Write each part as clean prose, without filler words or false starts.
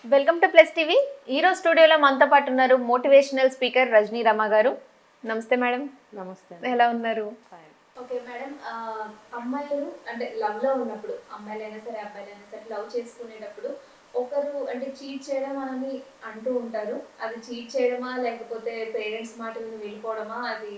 Welcome to plus TV. ఈరోజు స్టూడియోలో మనతో పాటు ఉన్నారు మోటివేషనల్ స్పీకర్ రజనీ రమ గారు. నమస్తే మేడం. నమస్తే. ఎలా ఉన్నారు? ఫైన్. ఓకే మేడం, అమ్మాయిలు అంటే లవ్ లో ఉన్నప్పుడు, అమ్మాయిలైనా సరే అబ్బాయిలైనా సరే లవ్ చేసుకునేటప్పుడు ఒకరు అంటే చీట్ చేయడం అని అంటూ ఉంటారు. అది చీట్ చేయడమా లేకపోతే పేరెంట్స్ మాట విని వెళ్ళిపోవడమా, అది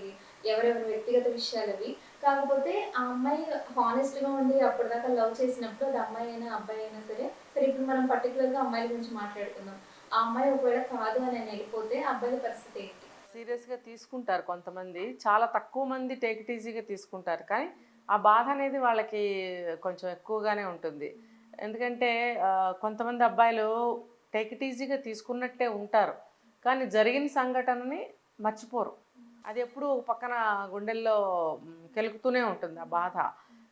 ఎవరెవరి వ్యక్తిగత విషయాలు అవి. కాకపోతే ఆ అమ్మాయి హానెస్ట్ గా ఉండి అప్పటిదాకా లవ్ చేసినప్పుడు, అది అమ్మాయి అయినా అబ్బాయి అయినా సరే, సరే ఇప్పుడు మనం పర్టికులర్ గా అమ్మాయిల గురించి మాట్లాడుకుందాం. ఆ అమ్మాయి ఒకవేళ కాదు అని వెళ్ళిపోతే అబ్బాయిల పరిస్థితి ఏంటి? సీరియస్గా తీసుకుంటారు కొంతమంది, చాలా తక్కువ మంది టేక్ ఇట్ ఈజీగా తీసుకుంటారు. కానీ ఆ బాధ అనేది వాళ్ళకి కొంచెం ఎక్కువగానే ఉంటుంది. ఎందుకంటే కొంతమంది అబ్బాయిలు టేక్ ఇట్ ఈజీగా తీసుకున్నట్టే ఉంటారు, కానీ జరిగిన సంఘటనని మర్చిపోరు. అది ఎప్పుడు ఒక పక్కన గుండెల్లో కెలుకుతూనే ఉంటుంది ఆ బాధ.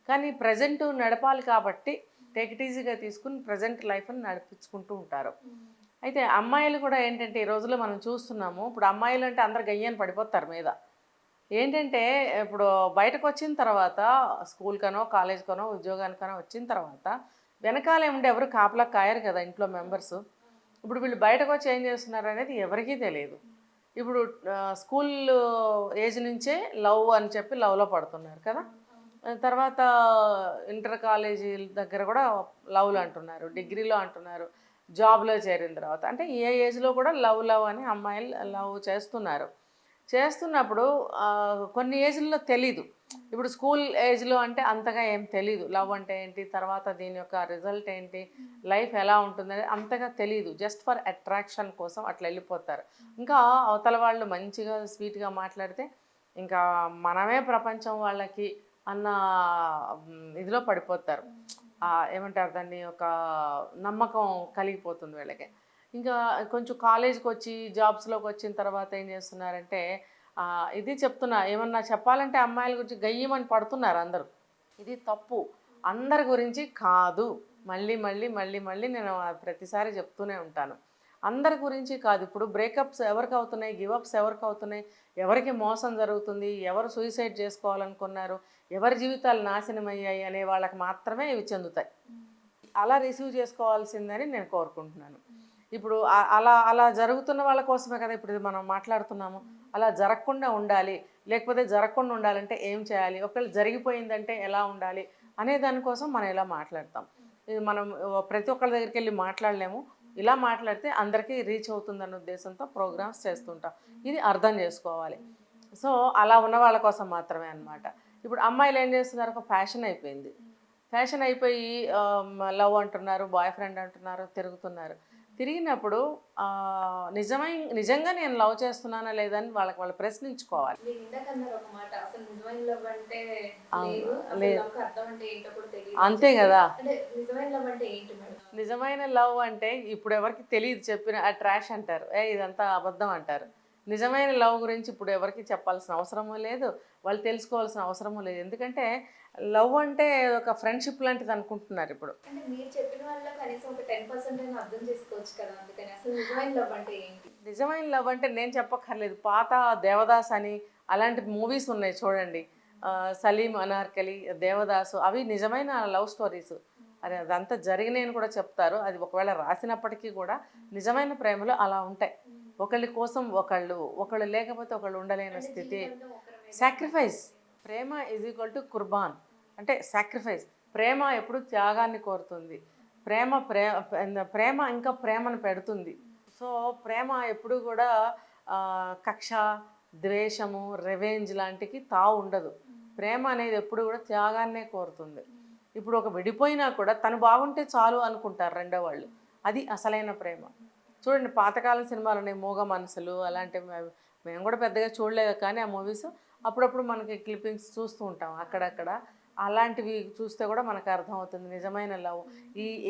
కానీ ప్రజెంట్ నడపాలి కాబట్టి టేక్ ఇట్ ఈజీగా తీసుకుని ప్రజెంట్ లైఫ్ని నడిపించుకుంటూ ఉంటారు. అయితే అమ్మాయిలు కూడా ఏంటంటే ఈ రోజుల్లో మనం చూస్తున్నాము, ఇప్పుడు అమ్మాయిలు అంటే అందరు గయ్యని పడిపోతారు మీద. ఏంటంటే ఇప్పుడు బయటకు వచ్చిన తర్వాత స్కూల్కనో కాలేజ్కనో ఉద్యోగానికనో వచ్చిన తర్వాత వెనకాలే ఉండి ఎవరు కాపలా కాయరు కదా ఇంట్లో మెంబర్స్. ఇప్పుడు వీళ్ళు బయటకు వచ్చి ఏం చేస్తున్నారు అనేది ఎవరికీ తెలియదు. ఇప్పుడు స్కూల్ ఏజ్ నుంచే లవ్ అని చెప్పి లవ్లో పడుతున్నారు కదా. తర్వాత ఇంటర్ కాలేజీ దగ్గర కూడా లవ్లు అంటున్నారు, డిగ్రీలో అంటున్నారు, జాబ్లో చేరిన తర్వాత. అంటే ఏ ఏజ్లో కూడా లవ్ లవ్ అని అమ్మాయిలు లవ్ చేస్తున్నారు. చేస్తున్నప్పుడు కొన్ని ఏజ్లో తెలీదు. ఇప్పుడు స్కూల్ ఏజ్లో అంటే అంతగా ఏం తెలీదు, లవ్ అంటే ఏంటి, తర్వాత దీని యొక్క రిజల్ట్ ఏంటి, లైఫ్ ఎలా ఉంటుందని అంతగా తెలీదు. జస్ట్ ఫర్ అట్రాక్షన్ కోసం అట్లా వెళ్ళిపోతారు. ఇంకా అవతల వాళ్ళు మంచిగా స్వీట్గా మాట్లాడితే ఇంకా మనమే ప్రపంచం వాళ్ళకి అన్న ఇదిలో పడిపోతారు. ఏమంటారు దాన్ని, ఒక నమ్మకం కలిగిపోతుంది వీళ్ళకి. ఇంకా కొంచెం కాలేజ్కి వచ్చి జాబ్స్లోకి వచ్చిన తర్వాత ఏం చేస్తున్నారంటే ఇది చెప్తున్నా, ఏమన్నా చెప్పాలంటే అమ్మాయిల గురించి గయ్యమని పడుతున్నారు అందరూ. ఇది తప్పు, అందరి గురించి కాదు. మళ్ళీ మళ్ళీ మళ్ళీ మళ్ళీ నేను ప్రతిసారి చెప్తూనే ఉంటాను, అందరి గురించి కాదు. ఇప్పుడు బ్రేకప్స్ ఎవరికి అవుతున్నాయి, గివప్స్ ఎవరికి అవుతున్నాయి, ఎవరికి మోసం జరుగుతుంది, ఎవరు సూసైడ్ చేసుకోవాలనుకున్నారు, ఎవరి జీవితాలు నాశనం అయ్యాయి అనే వాళ్ళకి మాత్రమే ఇవి చెందుతాయి. అలా రిసీవ్ చేసుకోవాల్సిందని నేను కోరుకుంటున్నాను. ఇప్పుడు అలా అలా జరుగుతున్న వాళ్ళ కోసమే కదా ఇప్పుడు ఇది మనం మాట్లాడుతున్నాము. అలా జరగకుండా ఉండాలి, లేకపోతే జరగకుండా ఉండాలంటే ఏం చేయాలి, ఒకవేళ జరిగిపోయిందంటే ఎలా ఉండాలి అనే దానికోసం మనం ఇలా మాట్లాడతాం. ఇది మనం ప్రతి ఒక్కరి దగ్గరికి వెళ్ళి మాట్లాడలేము. ఇలా మాట్లాడితే అందరికీ రీచ్ అవుతుందన్న ఉద్దేశంతో ప్రోగ్రామ్స్ చేస్తుంటాం. ఇది అర్థం చేసుకోవాలి. సో అలా ఉన్న వాళ్ళ కోసం మాత్రమే అన్నమాట. ఇప్పుడు అమ్మాయిలు ఏం చేస్తున్నారు, ఒక ఫ్యాషన్ అయిపోయింది. ఫ్యాషన్ అయిపోయి లవ్ అంటున్నారు, బాయ్ ఫ్రెండ్ అంటున్నారు, తిరుగుతున్నారు. తిరిగినప్పుడు నిజంగా నేను లవ్ చేస్తున్నానా లేదని వాళ్ళు ప్రశ్నించుకోవాలి. మీరు ఇందాక అన్నారు ఒక మాట, అసలు నిజమైన లవ్ అంటే లేదు, అవును, అసలు లేదు, లవ్ కి అర్థం అంటే ఏంటో కూడా తెలియదు. అంతే కదా. అంటే నిజమైన లవ్ అంటే ఏంటి మేడం? నిజమైన లవ్ అంటే ఇప్పుడు ఎవరికి తెలియదు, చెప్పిన ట్రాష్ అంటారు, ఇదంతా అబద్ధం అంటారు. నిజమైన లవ్ గురించి ఇప్పుడు ఎవరికి చెప్పాల్సిన అవసరమూ లేదు, వాళ్ళు తెలుసుకోవాల్సిన అవసరమూ లేదు. ఎందుకంటే లవ్ అంటే ఒక ఫ్రెండ్షిప్ లాంటిది అనుకుంటున్నారు ఇప్పుడు. అంటే మీరు చెప్పిన వల్ల కనీసం ఒక 10% అయినా అర్థం చేసుకోవచ్చు కదా. అందుకని అసలు నిజమైన లవ్ అంటే ఏంటి? నిజమైన లవ్ అంటే నేను చెప్పక్కర్లేదు, పాత దేవదాస్ అని అలాంటి మూవీస్ ఉన్నాయి చూడండి. సలీం, అనార్కలి, దేవదాసు, అవి నిజమైన లవ్ స్టోరీస్. అదంతా జరిగినాయని కూడా చెప్తారు. అది ఒకవేళ రాసినప్పటికీ కూడా నిజమైన ప్రేమలు అలా ఉంటాయి. ఒకళ్ళ కోసం ఒకళ్ళు లేకపోతే ఒకళ్ళు ఉండలేని స్థితి. సాక్రిఫైస్. ప్రేమ ఈజ్ ఈక్వల్ టు కుర్బాన్, అంటే సాక్రిఫైస్. ప్రేమ ఎప్పుడు త్యాగాన్ని కోరుతుంది. ప్రేమ ఇంకా ప్రేమను పెడుతుంది. సో ప్రేమ ఎప్పుడు కూడా కక్ష, ద్వేషము, రివెంజ్ లాంటికి తావు ఉండదు. ప్రేమ అనేది ఎప్పుడు కూడా త్యాగాన్నే కోరుతుంది. ఇప్పుడు ఒక విడిపోయినా కూడా తను బాగుంటే చాలు అనుకుంటారు రెండో వాళ్ళు. అది అసలైన ప్రేమ. చూడండి, పాతకాలం సినిమాలు ఉన్నాయి, మూగ మనసులు అలాంటివి. మేము కూడా పెద్దగా చూడలేదు, కానీ ఆ మూవీస్ అప్పుడప్పుడు మనకి క్లిప్పింగ్స్ చూస్తూ ఉంటాం అక్కడక్కడ. అలాంటివి చూస్తే కూడా మనకు అర్థమవుతుంది నిజమైన లవ్.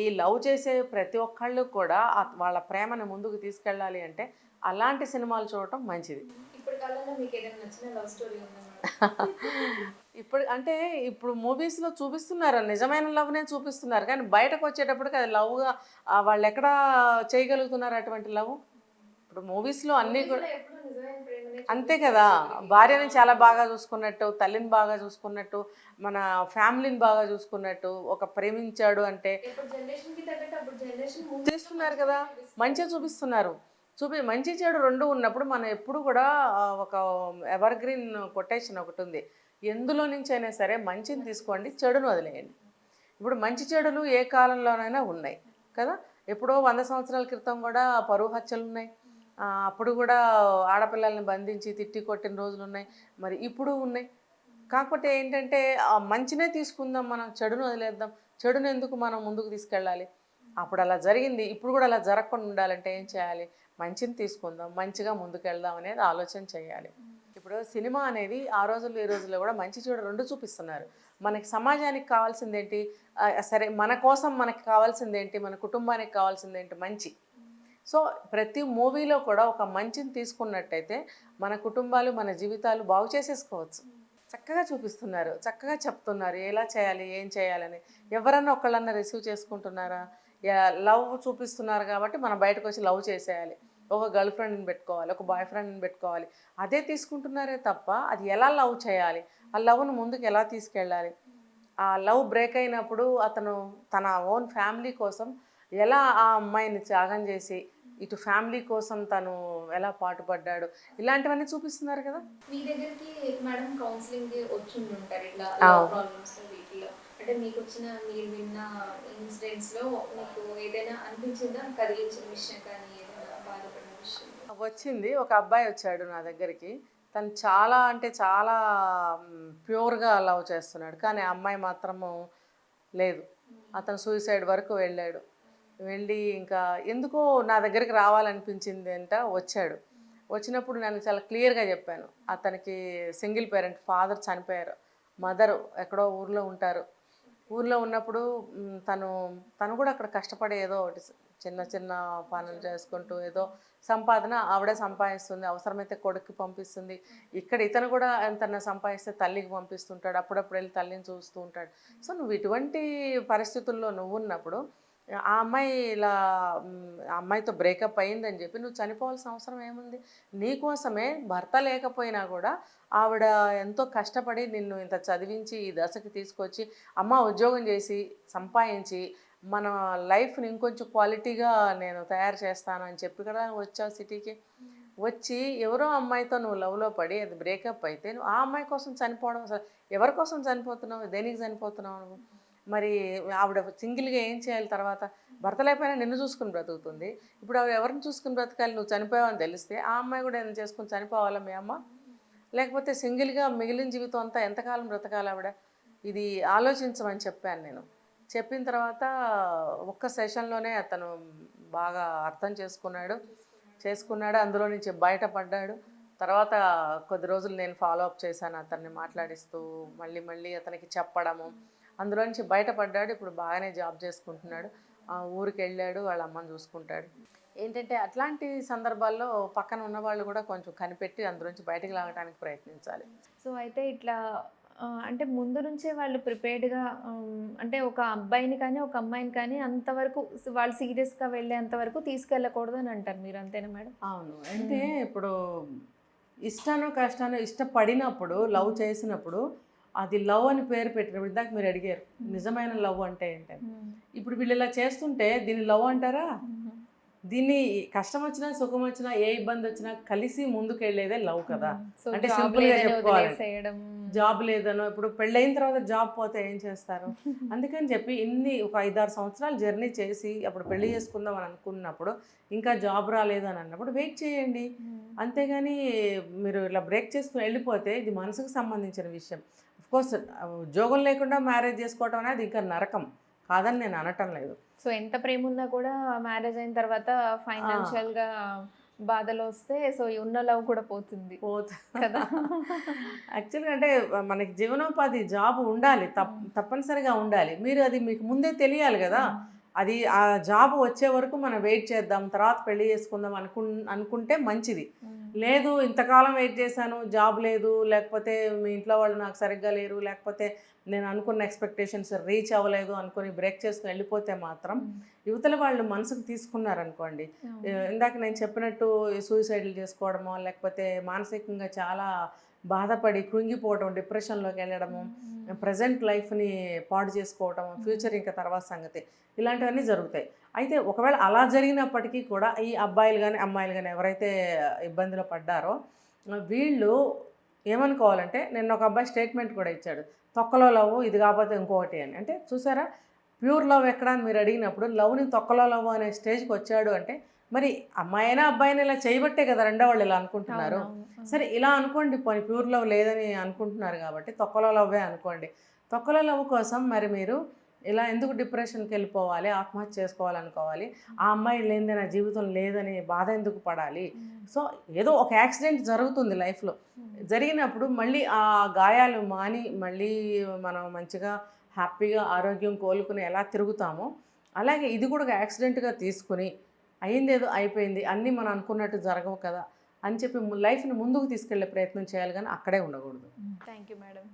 ఈ లవ్ చేసే ప్రతి ఒక్కళ్ళు కూడా వాళ్ళ ప్రేమను ముందుకు తీసుకెళ్ళాలి అంటే అలాంటి సినిమాలు చూడటం మంచిది. ఇప్పుడు కాలంలో మీకు ఏదైనా నచ్చిన లవ్ స్టోరీ ఉందా మేడం? ఇప్పుడు మూవీస్లో చూపిస్తున్నారు, నిజమైన లవ్నే చూపిస్తున్నారు, కానీ బయటకు వచ్చేటప్పటికి అది లవ్గా వాళ్ళు ఎక్కడ చేయగలుగుతున్నారు అటువంటి లవ్. ఇప్పుడు మూవీస్లో అన్నీ కూడా ఎప్పుడు నిజమైన ప్రేమనే అంతే కదా, భార్యని చాలా బాగా చూసుకున్నట్టు, తల్లిని బాగా చూసుకున్నట్టు, మన ఫ్యామిలీని బాగా చూసుకున్నట్టు, ఒక ప్రేమించాడు అంటే ఇప్పుడు జనరేషన్ కి తగ్గట్టు అప్పుడు జనరేషన్ చేస్తున్నారు కదా, మంచిగా చూపిస్తున్నారు. మంచి చెడు రెండు ఉన్నప్పుడు మనం ఎప్పుడు కూడా ఒక ఎవర్ గ్రీన్ కొటేషన్ ఒకటి ఉంది, ఎందులో నుంచి అయినా సరే మంచిని తీసుకోండి, చెడును వదిలేయండి. ఇప్పుడు మంచి చెడులు ఏ కాలంలోనైనా ఉన్నాయి కదా. ఎప్పుడో 100 సంవత్సరాల క్రితం కూడా పరువు హత్యలు ఉన్నాయి, అప్పుడు కూడా ఆడపిల్లల్ని బంధించి తిట్టి కొట్టిన రోజులు ఉన్నాయి, మరి ఇప్పుడు ఉన్నాయి. కాకపోతే ఏంటంటే ఆ మంచినే తీసుకుందాం, మనం చెడును వదిలేద్దాం, చెడును ఎందుకు మనం ముందుకు తీసుకెళ్ళాలి. అప్పుడు అలా జరిగింది, ఇప్పుడు కూడా అలా జరగకుండా ఉండాలంటే ఏం చేయాలి, మంచిని తీసుకుందాం, మంచిగా ముందుకెళ్దాం అనేది ఆలోచన చేయాలి. ఇప్పుడు సినిమా అనేది ఆ రోజుల్లో ఈ రోజుల్లో కూడా మంచి చెడు రెండు చూపిస్తున్నారు. మనకి సమాజానికి కావాల్సింది ఏంటి, సరే మన కోసం మనకి కావాల్సింది ఏంటి, మన కుటుంబానికి కావాల్సింది ఏంటి, మంచి. సో ప్రతి మూవీలో కూడా ఒక మంచిని తీసుకున్నట్టయితే మన కుటుంబాలు మన జీవితాలు బాగు చేసేసుకోవచ్చు. చక్కగా చూపిస్తున్నారు, చక్కగా చెప్తున్నారు ఎలా చేయాలి ఏం చేయాలని. ఎవరన్నా ఒకళ్ళన్నా రిసీవ్ చేసుకుంటున్నారా, లవ్ చూపిస్తున్నారు కాబట్టి మనం బయటకు వచ్చి లవ్ చేసేయాలి, ఒక గర్ల్ ఫ్రెండ్ని పెట్టుకోవాలి, ఒక బాయ్ ఫ్రెండ్ని పెట్టుకోవాలి, అదే తీసుకుంటున్నారే తప్ప అది ఎలా లవ్ చేయాలి, ఆ లవ్ను ముందుకు ఎలా తీసుకెళ్ళాలి, ఆ లవ్ బ్రేక్ అయినప్పుడు అతను తన ఓన్ ఫ్యామిలీ కోసం ఎలా ఆ అమ్మాయిని త్యాగం చేసి ఇటు ఫ్యామిలీ కోసం తను ఎలా పాటుపడ్డాడు, ఇలాంటివన్నీ చూపిస్తున్నారు కదా. మీ దగ్గరికి మేడం కౌన్సిలింగ్ వచ్చి ఉంటారు ఇట్లా ప్రాబ్లమ్స్ వీటిలో, అంటే మీకు వచ్చిన మీరు విన్న ఇన్సిడెంట్స్ లో మీకు ఏదైనా అనిపించిందా, కదిలించిన విషయం కానీ ఏదైనా బాధపడిన విషయం? వచ్చింది, ఒక అబ్బాయి వచ్చాడు నా దగ్గరికి, తను చాలా అంటే చాలా ప్యూర్గా లవ్ చేస్తున్నాడు, కానీ ఆ అమ్మాయి మాత్రము లేదు, అతను సూసైడ్ వరకు వెళ్ళాడు. వెళ్ళి ఇంకా ఎందుకో నా దగ్గరికి రావాలనిపించింది అంట, వచ్చాడు. వచ్చినప్పుడు నేను చాలా క్లియర్గా చెప్పాను, అతనికి సింగిల్ పేరెంట్, ఫాదర్ చనిపోయారు, మదరు ఎక్కడో ఊర్లో ఉంటారు. ఊర్లో ఉన్నప్పుడు తను కూడా అక్కడ కష్టపడి ఏదో ఒకటి చిన్న చిన్న పనులు చేసుకుంటూ ఏదో సంపాదన ఆవిడే సంపాదిస్తుంది, అవసరమైతే కొడుక్కి పంపిస్తుంది, ఇక్కడ ఇతను కూడా ఎంతన్నా సంపాదిస్తే తల్లికి పంపిస్తుంటాడు, అప్పుడప్పుడు వెళ్ళి తల్లిని చూస్తూ ఉంటాడు. సో నువ్వు ఇటువంటి పరిస్థితుల్లో నువ్వు ఉన్నప్పుడు ఆ అమ్మాయి ఇలా ఆ అమ్మాయితో బ్రేకప్ అయిందని చెప్పి నువ్వు చనిపోవాల్సిన అవసరం ఏముంది. నీకోసమే భర్త లేకపోయినా కూడా ఆవిడ ఎంతో కష్టపడి నిన్ను ఇంత చదివించి ఈ దశకి తీసుకొచ్చి అమ్మ ఉద్యోగం చేసి సంపాదించి మన లైఫ్ని ఇంకొంచెం క్వాలిటీగా నేను తయారు చేస్తాను అని చెప్పి కదా వచ్చావు సిటీకి. వచ్చి ఎవరో అమ్మాయితో నువ్వు లవ్లో పడి అది బ్రేకప్ అయితే నువ్వు ఆ అమ్మాయి కోసం చనిపోవడం, అసలు ఎవరి కోసం చనిపోతున్నావు, దేనికి చనిపోతున్నావు నువ్వు. మరి ఆవిడ సింగిల్గా ఏం చేయాలి, తర్వాత భర్త లేకపోయినా నిన్ను చూసుకుని బ్రతుకుతుంది, ఇప్పుడు ఆవిడ ఎవరిని చూసుకుని బ్రతకాలి, నువ్వు చనిపోయావని తెలిస్తే ఆ అమ్మాయి కూడా ఏమైనా చేసుకుని చనిపోవాలా మీ అమ్మ, లేకపోతే సింగిల్గా మిగిలిన జీవితం అంతా ఎంతకాలం బ్రతకాలి ఆవిడ. ఇది ఆలోచించమని చెప్పాను నేను. చెప్పిన తర్వాత ఒక్క సెషన్లోనే అతను బాగా అర్థం చేసుకున్నాడు, అందులో నుంచి బయటపడ్డాడు. తర్వాత కొద్ది రోజులు నేను ఫాలో అప్ చేశాను, అతన్ని మాట్లాడిస్తూ మళ్ళీ అతనికి చెప్పడము, అందులో నుంచి బయటపడ్డాడు. ఇప్పుడు బాగానే జాబ్ చేసుకుంటున్నాడు, ఊరికి వెళ్ళాడు, వాళ్ళ అమ్మని చూసుకుంటాడు. ఏంటంటే అట్లాంటి సందర్భాల్లో పక్కన ఉన్న వాళ్ళు కూడా కొంచెం కనిపెట్టి అందులోంచి బయటకు లాగడానికి ప్రయత్నించాలి. సో అయితే ఇట్లా అంటే ముందు నుంచే వాళ్ళు ప్రిపేర్డ్గా, అంటే ఒక అబ్బాయిని కానీ ఒక అమ్మాయిని కానీ అంతవరకు వాళ్ళు సీరియస్గా వెళ్ళేంతవరకు తీసుకెళ్ళకూడదు అని అంటారు మీరు, అంతేనా మేడం? అవును, అంటే ఇప్పుడు ఇష్టానో కష్టానో ఇష్టపడినప్పుడు లవ్ చేసినప్పుడు అది లవ్ అని పేరు పెట్టినప్పుడు ఇందాక మీరు అడిగారు నిజమైన లవ్ అంటే ఏంటని. ఇప్పుడు వీళ్ళు ఇలా చేస్తుంటే దీన్ని లవ్ అంటారా? దీన్ని కష్టం వచ్చినా సుఖం వచ్చినా ఏ ఇబ్బంది వచ్చినా కలిసి ముందుకు వెళ్ళేదే లవ్ కదా. అంటే సింపుల్గా చెప్పుకోవాలి, జాబ్ లేదనో, ఇప్పుడు పెళ్ళైన తర్వాత జాబ్ పోతే ఏం చేస్తారు. అందుకని చెప్పి ఒక 5-6 సంవత్సరాలు జర్నీ చేసి అప్పుడు పెళ్లి చేసుకుందాం అని అనుకున్నప్పుడు ఇంకా జాబ్ రాలేదని అన్నప్పుడు వెయిట్ చేయండి. అంతేగాని మీరు ఇలా బ్రేక్ చేసుకుని వెళ్ళిపోతే ఇది మనసుకు సంబంధించిన విషయం. అఫ్కోర్స్ ఉద్యోగం లేకుండా మ్యారేజ్ చేసుకోవడం అనేది ఇంకా నరకం కాదని నేను అనటం లేదు. సో ఎంత ప్రేమ ఉన్నా కూడా మ్యారేజ్ అయిన తర్వాత ఫైనాన్షియల్గా బాధలు వస్తే సో ఉన్న లవ్ కూడా పోతుంది కదా. యాక్చువల్గా అంటే మనకి జీవనోపాధి జాబ్ ఉండాలి, తప్పనిసరిగా ఉండాలి. మీరు అది మీకు ముందే తెలియాలి కదా. అది ఆ జాబ్ వచ్చే వరకు మనం వెయిట్ చేద్దాం, తర్వాత పెళ్లి చేసుకుందాం అనుకుంటే మంచిది. లేదు ఇంతకాలం వెయిట్ చేశాను, జాబ్ లేదు, లేకపోతే మీ ఇంట్లో వాళ్ళు నాకు సరిగ్గా లేరు, లేకపోతే నేను అనుకున్న ఎక్స్పెక్టేషన్స్ రీచ్ అవ్వలేదు అనుకుని బ్రేక్ చేసుకుని వెళ్ళిపోతే మాత్రం యువతల వాళ్ళు మనసుకు తీసుకున్నారనుకోండి, ఇందాక నేను చెప్పినట్టు సూసైడ్లు చేసుకోవడమో లేకపోతే మానసికంగా చాలా బాధపడి కృంగిపోవడం, డిప్రెషన్లోకి వెళ్ళడము, ప్రజెంట్ లైఫ్ని పాడు చేసుకోవటం, ఫ్యూచర్ ఇంకా తర్వాత సంగతి, ఇలాంటివన్నీ జరుగుతాయి. అయితే ఒకవేళ అలా జరిగినప్పటికీ కూడా ఈ అబ్బాయిలు కానీ అమ్మాయిలు కానీ ఎవరైతే ఇబ్బందిలో పడ్డారో వీళ్ళు ఏమనుకోవాలంటే, నిన్న ఒక అబ్బాయి స్టేట్మెంట్ కూడా ఇచ్చాడు, తొక్కలో లవ్ ఇది కాకపోతే ఇంకొకటి అని. అంటే చూసారా, ప్యూర్ లవ్ ఎక్కడ అని మీరు అడిగినప్పుడు లవ్ని తొక్కలో లవ్ అనే స్టేజ్కి వచ్చాడు అంటే మరి అమ్మాయినా అబ్బాయినా ఇలా చేయబట్టే కదా రెండో వాళ్ళు ఇలా అనుకుంటున్నారు. సరే ఇలా అనుకోండి, పోనీ ప్యూర్ లవ్ లేదని అనుకుంటున్నారు కాబట్టి తొక్కలో లవ్వే అనుకోండి. తొక్కలో లవ్ కోసం మరి మీరు ఇలా ఎందుకు డిప్రెషన్కి వెళ్ళిపోవాలి, ఆత్మహత్య చేసుకోవాలనుకోవాలి, ఆ అమ్మాయి లేనిదే నా జీవితం లేదని బాధ ఎందుకు పడాలి? సో ఏదో ఒక యాక్సిడెంట్ జరుగుతుంది లైఫ్లో, జరిగినప్పుడు మళ్ళీ ఆ గాయాలు మాని మళ్ళీ మనం మంచిగా హ్యాపీగా ఆరోగ్యం కోలుకుని ఎలా తిరుగుతామో అలాగే ఇది కూడా ఒక యాక్సిడెంట్గా తీసుకుని అయిందేదో అయిపోయింది, అన్నీ మనం అనుకున్నట్టు జరగవు కదా అని చెప్పి లైఫ్ని ముందుకు తీసుకెళ్లే ప్రయత్నం చేయాలి, కానీ అక్కడే ఉండకూడదు. Thank you madam.